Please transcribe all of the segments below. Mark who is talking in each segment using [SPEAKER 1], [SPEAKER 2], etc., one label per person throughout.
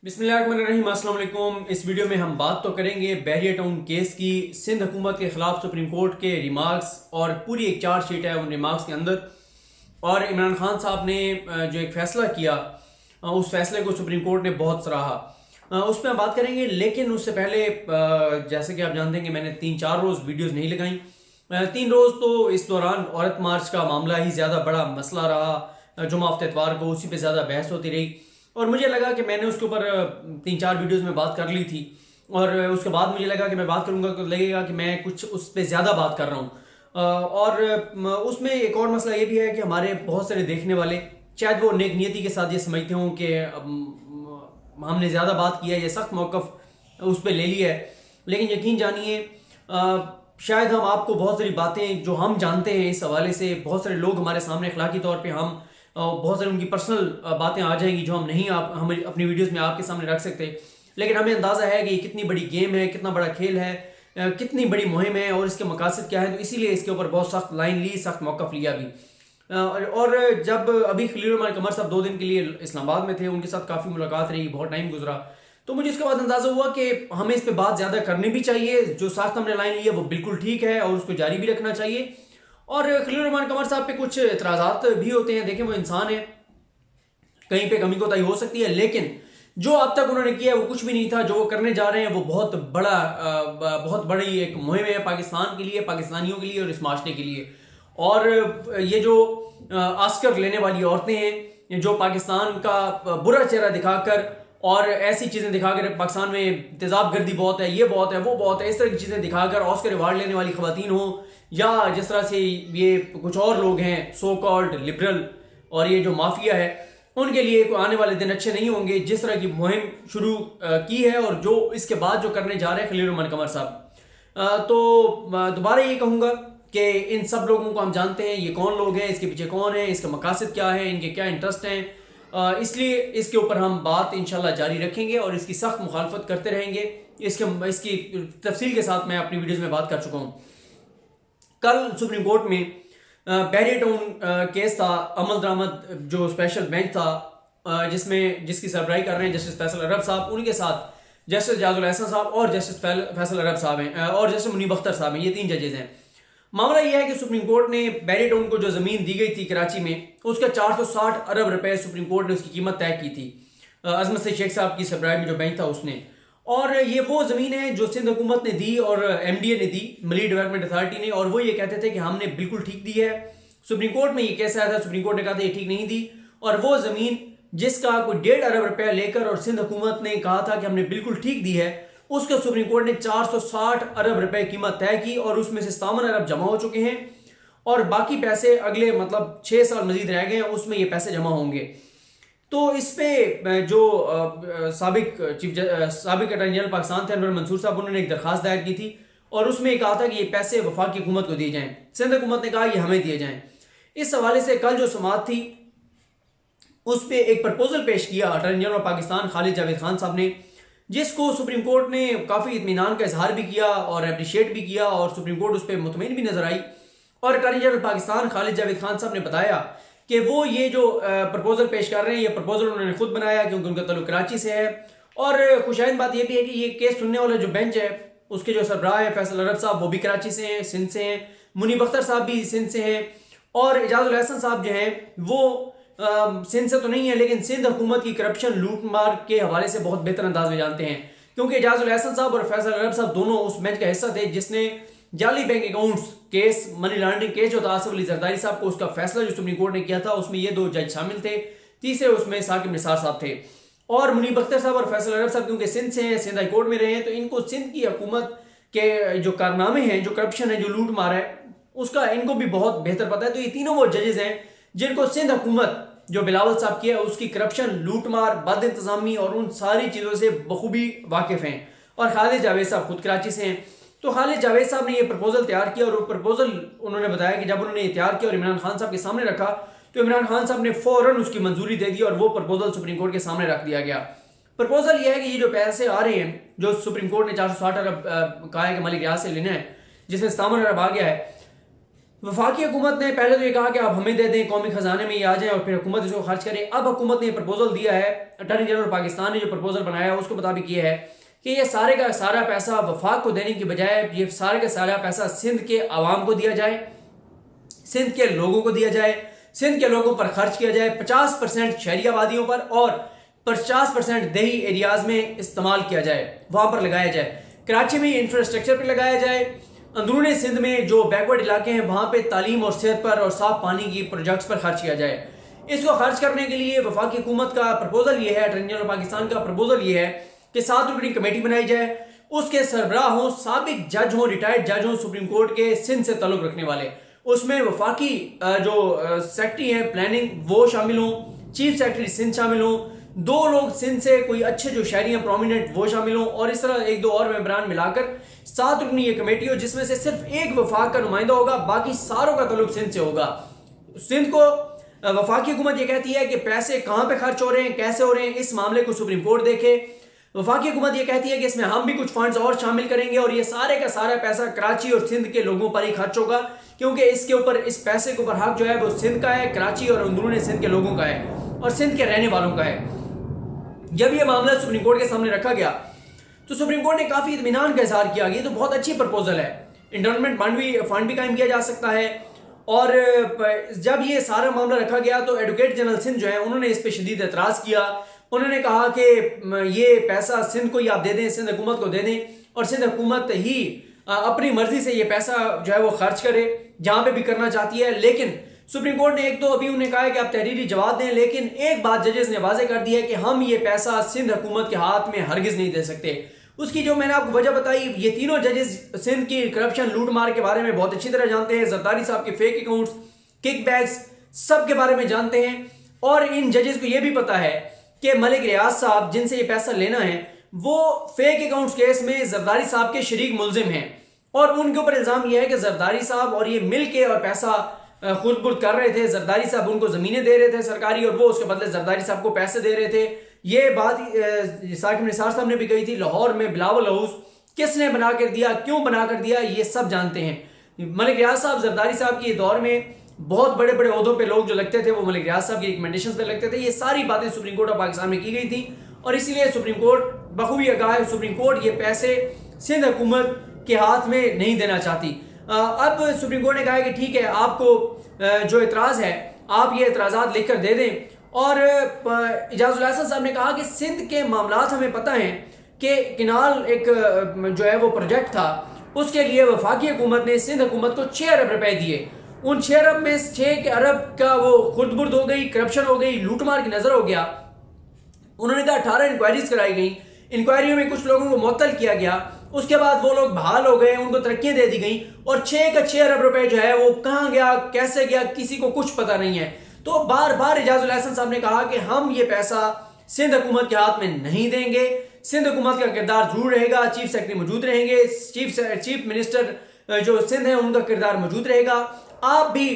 [SPEAKER 1] बिस्मिल्लाहिर्रहमानिर्रहीम, अस्सलाम वालेकुम। इस वीडियो में हम बात तो करेंगे बहरिया टाउन केस की। सिंध हुकूमत के खिलाफ सुप्रीम कोर्ट के रिमार्क्स और पूरी एक चार्जशीट है उन रिमार्क्स के अंदर। और इमरान खान साहब ने जो एक फ़ैसला किया, उस फैसले को सुप्रीम कोर्ट ने बहुत सराहा। उस पर हम बात करेंगे, लेकिन उससे पहले जैसे कि आप जानते हैं कि मैंने 3-4 रोज़ वीडियोस नहीं लगाई। 3 रोज़ तो इस दौरान औरत मार्च का मामला ही ज़्यादा बड़ा मसला रहा। जुमा हफ्ते इतवार को उसी पे ज़्यादा बहस होती रही और मुझे लगा कि मैंने उसके ऊपर 3-4 वीडियोस में बात कर ली थी। और उसके बाद मुझे लगा कि मैं बात करूंगा तो लगेगा कि मैं कुछ उस पर ज़्यादा बात कर रहा हूँ। और उसमें एक और मसला ये भी है कि हमारे बहुत सारे देखने वाले शायद वो नेक नियति के साथ ये समझते हों कि हमने ज़्यादा बात किया है, ये सख्त मौक़िफ़ उस पर ले लिया है। लेकिन यकीन जानिए, शायद हम आपको बहुत सारी बातें जो हम जानते हैं इस हवाले से, बहुत सारे लोग हमारे सामने अखलाकी तौर पे हम बहुत सारी उनकी पर्सनल बातें आ जाएंगी जो हम नहीं हम अपनी वीडियोस में आपके सामने रख सकते। लेकिन हमें अंदाज़ा है कि ये कितनी बड़ी गेम है, कितना बड़ा खेल है, कितनी बड़ी मुहिम है और इसके मकासद क्या है। तो इसीलिए इसके ऊपर बहुत सख्त लाइन ली, सख्त मौक़िफ़ लिया भी। और जब अभी खलील रहमान कमर साहब 2 दिन के लिए इस्लामाबाद में थे, उनके साथ काफ़ी मुलाकात रही, बहुत टाइम गुजरा, तो मुझे इसके बाद अंदाज़ा हुआ कि हमें इस पर बात ज़्यादा करनी भी चाहिए। जो सख्त हमने लाइन ली है वो बिल्कुल ठीक है और उसको जारी भी रखना चाहिए। और खलील रहमान कमर साहब पे कुछ एतराज़ात भी होते हैं। देखें, वो इंसान है, कहीं पे कमी कोताही हो सकती है, लेकिन जो अब तक उन्होंने किया है वो कुछ भी नहीं था। जो वो करने जा रहे हैं वो बहुत बड़ी एक मुहिम है पाकिस्तान के लिए, पाकिस्तानियों के लिए और इस माशरे के लिए। और ये जो ऑस्कर लेने वाली औरतें हैं, जो पाकिस्तान का बुरा चेहरा दिखाकर और ऐसी चीज़ें दिखाकर, पाकिस्तान में तेजाब गर्दी बहुत है, ये बहुत है, वो बहुत है, इस तरह की चीज़ें दिखाकर ऑस्कर अवार्ड लेने वाली खवातीन हो, या जिस तरह से ये कुछ और लोग हैं सो कॉल्ड लिबरल और ये जो माफिया है, उनके लिए आने वाले दिन अच्छे नहीं होंगे। जिस तरह की मुहिम शुरू की है और जो इसके बाद जो करने जा रहे हैं खलील रहमान कमर साहब, तो दोबारा ये कहूँगा कि इन सब लोगों को हम जानते हैं, ये कौन लोग हैं, इसके पीछे कौन है, इसका मकासद क्या है, इनके क्या इंटरेस्ट हैं। इसलिए इसके ऊपर हम बात इंशाल्लाह जारी रखेंगे और इसकी सख्त मुखालफत करते रहेंगे। इसकी तफसील के साथ मैं अपनी वीडियोज़ में बात कर चुका हूँ। कल सुप्रीम कोर्ट में बहरिया टाउन केस था, अमल दरामद जो स्पेशल बेंच था, जिसकी सरबराही कर रहे हैं जस्टिस फैसल अरब साहब, उनके साथ जस्टिस जाजुल एहसन साहब और जस्टिस फैसल अरब साहब हैं और जस्टिस मुनीब अख्तर साहब हैं। ये 3 जजेज हैं। मामला यह है कि सुप्रीम कोर्ट ने बहरिया टाउन को जो ज़मीन दी गई थी कराची में, उसका 460 अरब रुपए सुप्रीम कोर्ट ने उसकी कीमत तय की थी। अजमत से शेख साहब की सरबराही में जो बेंच था उसने। और ये वो ज़मीन है जो सिंध हुकूमत ने दी और MDA ने दी, मली डेवलपमेंट अथॉरिटी ने, और वो ये कहते थे कि हमने बिल्कुल ठीक दी है। सुप्रीम कोर्ट में ये केस आया था, सुप्रीम कोर्ट ने कहा था ये ठीक नहीं दी। और वो ज़मीन जिसका कोई 1.5 अरब रुपया लेकर और सिंध हुकूमत ने कहा था कि हमने बिल्कुल ठीक दी है, उसका सुप्रीम कोर्ट ने 460 अरब रुपए कीमत तय की और उसमें से 57 अरब जमा हो चुके हैं और बाकी पैसे अगले 6 साल मजीद रह गए हैं, उसमें ये पैसे जमा होंगे। तो इस पे जो साबिक अटॉर्नी जनरल पाकिस्तान थे अनवर मंसूर साहब, उन्होंने एक दरखास्त दायर की थी और उसमें कहा था कि ये पैसे वफाकी हुकूमत को दिए जाएं। सिंध हुकूमत ने कहा ये हमें दिए जाएं। इस हवाले से कल जो समाअत थी उस पर एक प्रपोजल पेश किया अटॉर्नी जनरल पाकिस्तान खालिद जावेद खान साहब ने, जिसको सुप्रीम कोर्ट ने काफ़ी इत्मीनान का इजहार भी किया और अप्रिशिएट भी किया और सुप्रीम कोर्ट उस पर मुतमईन भी नजर आई। और अटॉर्नी जनरल पाकिस्तान खालिद जावेद खान साहब ने बताया कि वो ये जो प्रपोजल पेश कर रहे हैं, ये प्रपोजल उन्होंने खुद बनाया क्योंकि उनका ताल्लुक कराची से है। और खुशाइन बात यह भी है कि ये केस सुनने वाला जो बेंच है उसके जो सरबराह है फैसल अरब साहब, वो भी कराची से हैं, सिंध से हैं। मुनीब अख्तर साहब भी सिंध से हैं और एजाजुल एहसन साहब जो हैं वो सिंध से तो नहीं है, लेकिन सिंध हुकूमत की करप्शन लूट मार के हवाले से बहुत बेहतर अंदाज में जानते हैं, क्योंकि एजाजुल एहसन साहब और फैसल अरब साहब दोनों उस बेंच का हिस्सा थे जिसने जाली bank accounts case, money laundering case जो था आसिफ अली जरदारी साहब को, उसका फैसला जो सुप्रीम कोर्ट ने किया था उसमें ये 2 जज शामिल थे, तीसरे उसमें साकिब निसार साहब थे। और मुनीब अख्तर साहब और फैसल अरब साहब क्योंकि सिंध से हैं, सिंध हाई कोर्ट में रहे हैं, तो इनको सिंध की हुकूमत के जो कारनामे हैं, जो करप्शन है, जो लूट मार है, उसका इनको भी बहुत बेहतर पता है। तो ये तीनों वो जजेस हैं जिनको सिंध हुकूमत जो बिलावल साहब की है उसकी करप्शन, लूट मार, बद इंतजामी और उन सारी चीज़ों से बखूबी वाकिफ हैं। और खालिद जावेद साहब खुद कराची से हैं। तो खालिद जावेद साहब ने ये प्रपोजल तैयार किया और वो प्रपोजल उन्होंने बताया कि जब उन्होंने ये तैयार किया और इमरान खान साहब के सामने रखा तो इमरान खान साहब ने फौरन उसकी मंजूरी दे दी और वो प्रपोजल सुप्रीम कोर्ट के सामने रख दिया गया। प्रपोजल ये है कि ये जो पैसे आ रहे हैं जो सुप्रीम कोर्ट ने 460 अरब कहा है कि मलिक रियाज से लेना है, जिसमें 57 अरब आ गया है, वफाकी हुकूमत ने पहले तो ये कहा कि आप हमें दे दें, कौमी खजाने में ये आ जाए और फिर हुकूमत इसको खर्च करे। अब हुकूमत ने प्रपोजल दिया है, अटॉर्नी जनरल पाकिस्तान ने जो प्रपोजल बनाया है उसके मुताबिक ये है कि ये सारे का सारा पैसा वफाक को देने की बजाय ये सारे का सारा पैसा सिंध के आवाम को दिया जाए, सिंध के लोगों को दिया जाए, सिंध के लोगों पर खर्च किया जाए। 50% शहरी आबादियों पर और 50% देही एरियाज में इस्तेमाल किया जाए, वहां पर लगाया जाए। कराची में इंफ्रास्ट्रक्चर पर लगाया जाए, अंदरूनी सिंध में जो बैकवर्ड इलाके हैं वहां पे तालीम और सेहत पर और साफ पानी की प्रोजेक्ट्स पर खर्च किया जाए। इसको खर्च करने के लिए वफाकी हुकूमत का प्रपोजल ये है, अटॉर्नी जनरल पाकिस्तान का प्रपोजल ये है कि 7 रुकनी कमेटी बनाई जाए, उसके सरबराह हों साबिक जज हों, रिटायर्ड जज हों सुप्रीम कोर्ट के सिंध से ताल्लुक रखने वाले। उसमें वफाकी जो सेक्रेटरी हैं प्लानिंग वो शामिल हों, चीफ सेक्रेटरी सिंध शामिल हों, 2 लोग सिंध से कोई अच्छे जो शहरी हैं प्रोमिनेंट वो शामिल हों, और इस तरह 1-2 और मेंबरान मिलाकर 7 रुकनी ये कमेटी हो जिसमें से सिर्फ एक वफाक का नुमाइंदा होगा, बाकी सारों का ताल्लुक सिंध से होगा। सिंध को वफाकी हुकूमत ये कहती है कि पैसे कहां पे खर्च हो रहे हैं, कैसे हो रहे हैं, इस मामले को सुप्रीम कोर्ट देखे। वफाकी हुकूमत ये कहती है कि इसमें हम भी कुछ फंड्स और शामिल करेंगे और ये सारे का सारा पैसा कराची और सिंध के लोगों पर ही खर्च होगा, क्योंकि इसके ऊपर इस पैसे के ऊपर हक जो है वो सिंध का है, कराची और अंदरूनी सिंध के लोगों का है और सिंध के रहने वालों का है। जब ये मामला सुप्रीम कोर्ट के सामने रखा गया तो सुप्रीम कोर्ट ने काफी इत्मीनान का इजहार किया कि ये तो बहुत अच्छी प्रपोजल है, इंटरमेंट फंड भी कायम किया जा सकता है। और जब ये सारा मामला रखा गया तो एडवोकेट जनरल सिंध जो है उन्होंने इस पर शदीद एतराज किया। उन्होंने कहा कि ये पैसा सिंध को ही आप दे दें, सिंध हुकूमत को दे दें और सिंध हुकूमत ही अपनी मर्जी से ये पैसा जो है वो खर्च करे जहां पे भी करना चाहती है। लेकिन सुप्रीम कोर्ट ने एक तो अभी उन्हें कहा है कि आप तहरीरी जवाब दें, लेकिन एक बात जजेस ने वाजे कर दी है कि हम ये पैसा सिंध हुकूमत के हाथ में हरगिज नहीं दे सकते। उसकी जो मैंने आपको वजह बताई, ये तीनों जजेस सिंध की करप्शन लूट मार के बारे में बहुत अच्छी तरह जानते हैं, जरदारी साहब के फेक अकाउंट्स, किक बैग्स सब के बारे में जानते हैं। और इन जजेस को यह भी पता है कि मलिक रियाज साहब जिनसे ये पैसा लेना है वो फेक अकाउंट्स केस में जरदारी साहब के शरीक मुलजिम हैं और उनके ऊपर इल्जाम यह है कि जरदारी साहब और ये मिल के और पैसा खुद बुर्द कर रहे थे। जरदारी साहब उनको जमीनें दे रहे थे सरकारी और वो उसके बदले जरदारी साहब को पैसे दे रहे थे। ये बात साकिब निसार साहब ने भी कही थी लाहौर में बिलावल हाउस किसने बना कर दिया, क्यों बना कर दिया, ये सब जानते हैं। मलिक रियाज साहब जरदारी साहब के दौर में बहुत बड़े बड़े ओहदों पे लोग जो लगते थे वो मलिक रियाज साहब की रिकमेंडेशंस पे लगते थे। ये सारी बातें सुप्रीम कोर्ट ऑफ पाकिस्तान में की गई थी और इसीलिए सुप्रीम कोर्ट बखूबी आगाह है, सुप्रीम कोर्ट ये पैसे सिंध हुकूमत के हाथ में नहीं देना चाहती। अब सुप्रीम कोर्ट ने कहा है कि ठीक है, आपको जो एतराज है आप ये एतराज़ात लिख कर दे दें। और इजाजुल हसन साहब ने कहा कि सिंध के मामलात हमें पता है कि किनाल एक जो है वो प्रोजेक्ट था, उसके लिए वफाकी हुकूमत ने सिंध हुकूमत को 6 अरब रुपए दिए। उन 6 अरब में 6 अरब का वो खुर्द-बुर्द हो गई, करप्शन हो गई, लूटमार की नजर हो गया। उन्होंने कहा 18 इंक्वायरीज कराई गई, इंक्वायरियों में कुछ लोगों को मुअत्तल किया गया, उसके बाद वो लोग बहाल हो गए, उनको तरक्कियां दे दी गई और 6 अरब रुपए जो है वो कहां गया, कैसे गया, किसी को कुछ पता नहीं है। तो बार बार इजाजुल हसन साहब ने कहा कि हम ये पैसा सिंध हुकूमत के हाथ में नहीं देंगे, सिंध हुकूमत का किरदार जरूर रहेगा, चीफ सेक्रेटरी मौजूद रहेंगे, चीफ मिनिस्टर जो सिंध है उनका किरदार मौजूद रहेगा, आप भी।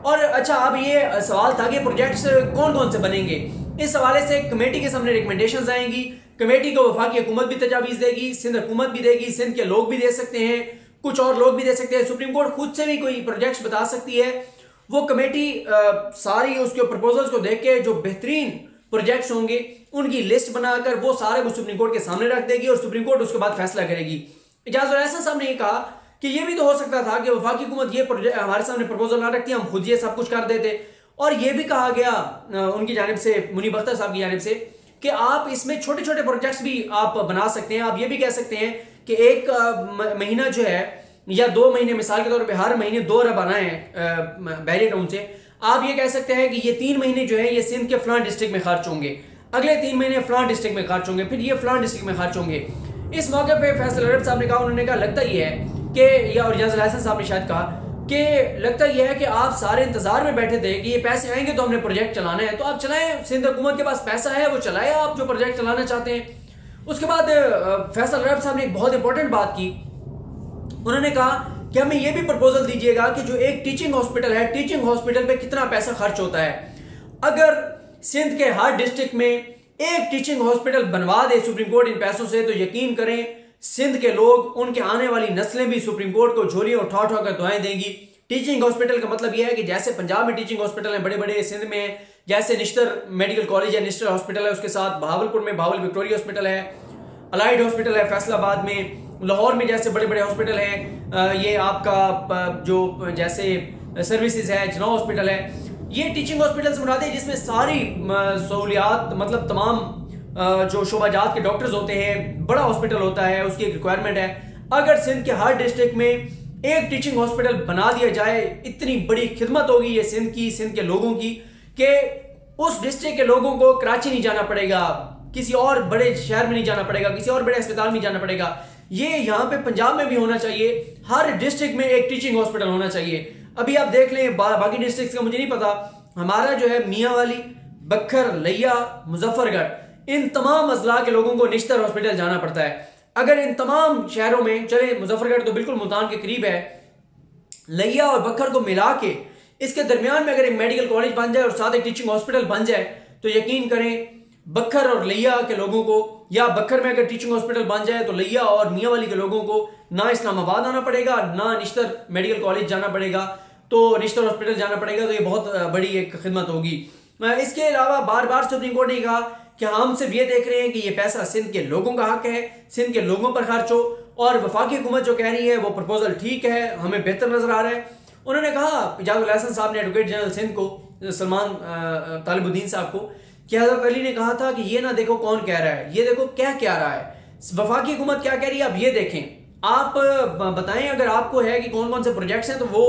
[SPEAKER 1] और अच्छा, अब ये सवाल था कि प्रोजेक्ट्स कौन कौन से बनेंगे। इस हवाले से कमेटी के सामने रिकमेंडेशंस आएंगी, कमेटी को वफाकी हुकूमत भी तजावीज़ देगी, सिंध हुकूमत भी देगी, सिंध के लोग भी दे सकते हैं, कुछ और लोग भी दे सकते हैं, सुप्रीम कोर्ट खुद से भी कोई प्रोजेक्ट्स बता सकती है। वो कमेटी सारी उसके प्रपोजल्स को देख के जो बेहतरीन प्रोजेक्ट्स होंगे उनकी लिस्ट बनाकर वो सारे को सुप्रीम कोर्ट के सामने रख देगी और सुप्रीम कोर्ट उसके बाद फैसला करेगी। इजाजुल हसन साहब ने ये कहा कि ये भी तो हो सकता था कि वफाकी हुकूमत ये हमारे सामने प्रपोजल ना रखती, हम खुद ये सब कुछ कर देते। और ये भी कहा गया उनकी जानिब से, मुनीब अख्तर साहब की जानिब से, कि आप इसमें छोटे छोटे प्रोजेक्ट्स भी आप बना सकते हैं। आप ये भी कह सकते हैं कि एक महीना जो है या 2 महीने, मिसाल के तौर पे हर महीने 2 अरब आना है बहरिया टाउन से, आप ये कह सकते हैं कि ये 3 महीने जो है ये सिंध के फलां डिस्ट्रिक्ट में खर्च होंगे, अगले 3 महीने फलां डिस्ट्रिक्ट में खर्च होंगे, फिर ये फलां डिस्ट्रिक्ट में खर्च होंगे। इस मौके पे फैसल अरब साहब ने कहा, उन्होंने कहा लगता ये है कि, या और इजाजुल हसन साहब ने शायद कहा कि लगता यह है कि आप सारे इंतजार में बैठे थे कि ये पैसे आएंगे तो हमने प्रोजेक्ट चलाना है, तो आप चलाएं, सिंध हुकूमत के पास पैसा है, वो चलाए आप जो प्रोजेक्ट चलाना चाहते हैं। उसके बाद फैसल अरब साहब ने एक बहुत इंपॉर्टेंट बात की, उन्होंने कहा कि हमें यह भी प्रपोजल दीजिएगा कि जो एक टीचिंग हॉस्पिटल है, टीचिंग हॉस्पिटल पे कितना पैसा खर्च होता है। अगर सिंध के हर डिस्ट्रिक्ट में एक टीचिंग हॉस्पिटल बनवा दे सुप्रीम कोर्ट इन पैसों से, तो यकीन करें सिंध के लोग, उनके आने वाली नस्लें भी सुप्रीम कोर्ट को झोलियां उठा उठा कर दुआएं देंगी टीचिंग हॉस्पिटल का मतलब यह है कि जैसे पंजाब में टीचिंग हॉस्पिटल हैं बड़े बड़े, सिंध में जैसे निश्तर मेडिकल कॉलेज है, निश्तर हॉस्पिटल है, उसके साथ बहावलपुर में भावल विक्टोरिया हॉस्पिटल है, अलाइड हॉस्पिटल है फैसलाबाद में, लाहौर में जैसे बड़े बड़े हॉस्पिटल हैं, ये आपका जो जैसे सर्विसेज है, जना हॉस्पिटल है, ये टीचिंग हॉस्पिटल से मुराद है जिसमें सारी सहूलियात मतलब तमाम जो शोबाजात के डॉक्टर्स होते हैं, बड़ा हॉस्पिटल होता है, उसकी एक रिक्वायरमेंट है। अगर सिंध के हर डिस्ट्रिक्ट में एक टीचिंग हॉस्पिटल बना दिया जाए, इतनी बड़ी खिदमत होगी ये सिंध की, सिंध के लोगों की, कि उस डिस्ट्रिक्ट के लोगों को कराची नहीं जाना पड़ेगा, किसी और बड़े शहर में नहीं जाना पड़ेगा, किसी और बड़े अस्पताल में जाना पड़ेगा। ये यहाँ पे पंजाब में भी होना चाहिए, हर डिस्ट्रिक्ट में एक टीचिंग हॉस्पिटल होना चाहिए। अभी आप देख लें बाकी डिस्ट्रिक्ट का मुझे नहीं पता, हमारा जो है मियांवाली, बखर, लिया, मुजफ्फरगढ़, इन तमाम अजला के लोगों को निश्तर हॉस्पिटल जाना पड़ता है। अगर इन तमाम शहरों में, चले मुजफ्फरगढ़ तो बिल्कुल मुल्तान के करीब है, लिया और बखर को मिला के इसके दरमियान में अगर एक मेडिकल कॉलेज बन जाए और साथ एक टीचिंग हॉस्पिटल बन जाए तो यकीन करें बखर और लिया के लोगों को, या बखर में अगर टीचिंग हॉस्पिटल बन जाए तो लिया और मियांवाली के लोगों को ना इस्लामाबाद आना पड़ेगा, ना निश्तर मेडिकल कॉलेज जाना पड़ेगा, तो निश्तर हॉस्पिटल जाना पड़ेगा। तो ये बहुत बड़ी एक खिदमत होगी। इसके अलावा बार बार सुप्रीम कोर्ट ने कहा कि हम सिर्फ ये देख रहे हैं कि ये पैसा सिंध के लोगों का हक है, सिंध के लोगों पर खर्च हो, और वफाकी हुकूमत जो कह रही है वो प्रपोजल ठीक है, हमें बेहतर नजर आ रहा है। उन्होंने कहा, इजाजुल हसन साहब ने, एडवोकेट जनरल सिंध को, सलमान तालिबुद्दीन साहब को, कि हज़रत अली ने कहा था कि ये ना देखो कौन कह रहा है, ये देखो क्या कह रहा है, वफाकी हुकूमत क्या कह रही है, अब ये देखें। आप बताएं अगर आपको है कि कौन कौन से प्रोजेक्ट्स हैं, तो वो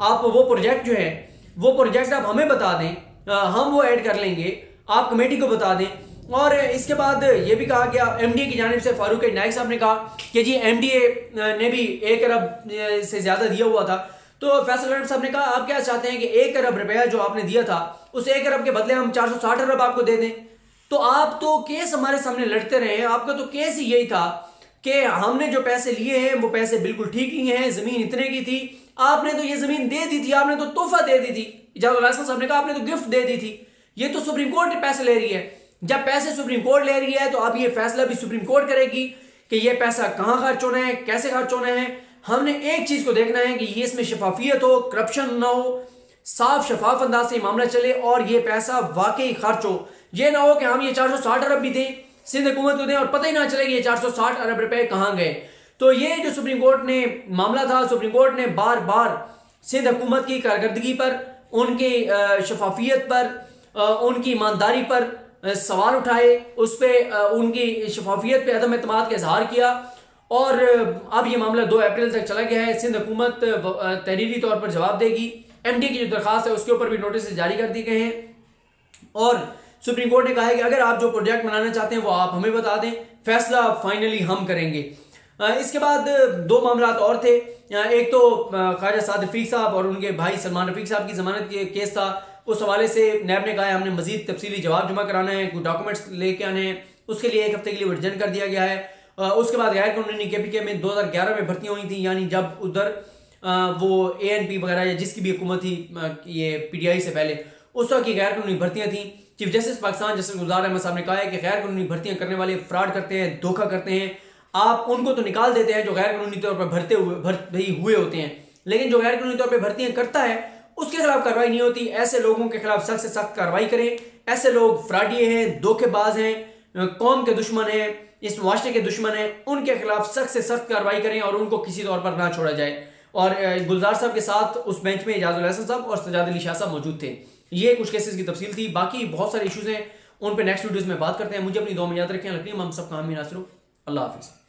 [SPEAKER 1] आप वो प्रोजेक्ट जो है वो प्रोजेक्ट आप हमें बता दें, हम वो ऐड कर लेंगे, आप कमेटी को बता दें। और इसके बाद ये भी कहा गया, एमडीए की जानिब से फारूक नाइक साहब ने कहा कि जी एमडीए ने भी 1 अरब से ज्यादा दिया हुआ था। तो फैसल साहब ने कहा आप क्या चाहते हैं कि 1 अरब रुपया जो आपने दिया था उस 1 अरब के बदले हम 460 अरब आपको दे दें? तो आप तो केस हमारे सामने लड़ते रहे, आपका तो केस ही यही था कि हमने जो पैसे लिए हैं वो पैसे बिल्कुल ठीक लिए हैं, जमीन इतने की थी, आपने तो ये जमीन दे दी थी, आपने तो तोहफा दे दी थी। इजाजुल हसन साहब ने कहा आपने तो गिफ्ट दे दी थी, ये तो सुप्रीम कोर्ट पैसे ले रही है। जब पैसे सुप्रीम कोर्ट ले रही है तो अब ये फैसला भी सुप्रीम कोर्ट करेगी कि ये पैसा कहां खर्च होना है, कैसे खर्च होना है। हमने एक चीज को देखना है कि ये इसमें शफाफियत हो, करप्शन ना हो, साफ शफाफ अंदाज से मामला चले और ये पैसा वाकई खर्च हो। ये ना हो कि हम ये 460 अरब भी दें, सिंध हुकूमत को दें और पता ही ना चले कि ये 460 अरब रुपए कहां गए। तो ये जो सुप्रीम कोर्ट ने मामला था, सुप्रीम कोर्ट ने बार बार सिंध हुकूमत की कारकर्दगी पर, उनकी शफाफियत पर, उनकी ईमानदारी पर सवाल उठाए, उस पर उनकी शफाफियत पे अदम एतमाद का इजहार किया। और अब ये मामला 2 अप्रैल तक चला गया है। सिंध हुकूमत तहरीरी तौर पर जवाब देगी। एमडी की जो दरखास्त है उसके ऊपर भी नोटिस जारी कर दिए गए हैं और सुप्रीम कोर्ट ने कहा है कि अगर आप जो प्रोजेक्ट बनाना चाहते हैं वो आप हमें बता दें, फैसला फाइनली हम करेंगे। इसके बाद 2 मामला और थे। एक तो ख्वाजा साद रफीक साहब और उनके भाई सलमान रफीक साहब की जमानत के केस था। उस हवाले से नैब ने कहा है हमने मजीद तफसीली जवाब जमा कराना है, कुछ डॉक्यूमेंट्स लेके आने हैं, उसके लिए 1 हफ्ते के लिए वर्जन कर दिया गया है। उसके बाद गैर कानूनी केपीके में 2011 में भर्तियां हुई थी, यानी जब उधर वो ANP वगैरह या जिसकी भी हुकूमत थी ये PTI से पहले, उस वक्त की गैर कानूनी भर्तियां थी। चीफ जस्टिस पाकिस्तान जस्टिस गुलजार अहमद साहब ने कहा है कि गैर कानूनी भर्तियां करने वाले फ्रॉड करते हैं, धोखा करते हैं। आप उनको तो निकाल देते हैं जो गैर कानूनी तौर पर भर्ती हुए होते हैं, लेकिन जो गैर कानूनी तौर पर भर्तियां करता है उसके खिलाफ कार्रवाई नहीं होती। ऐसे लोगों के खिलाफ सख्त से सख्त कार्रवाई करें। ऐसे लोग फ्रॉडिये हैं, धोखेबाज हैं, कौम के दुश्मन हैं, इस मुआशरे के दुश्मन हैं, उनके खिलाफ सख्त से सख्त कार्रवाई करें और उनको किसी तौर पर ना छोड़ा जाए। और गुलजार साहब के साथ उस बेंच में इजाजुल हसन साहब और सजाद अली शाह साहब मौजूद थे। ये कुछ केसेस की तफसील थी, बाकी बहुत सारे इशूज हैं, उन पर नेक्स्ट वीडियोस में बात करते हैं। मुझे अपनी दुआ में याद रखें। हम सब काम में नासिर हो। अल्लाह हाफिज़।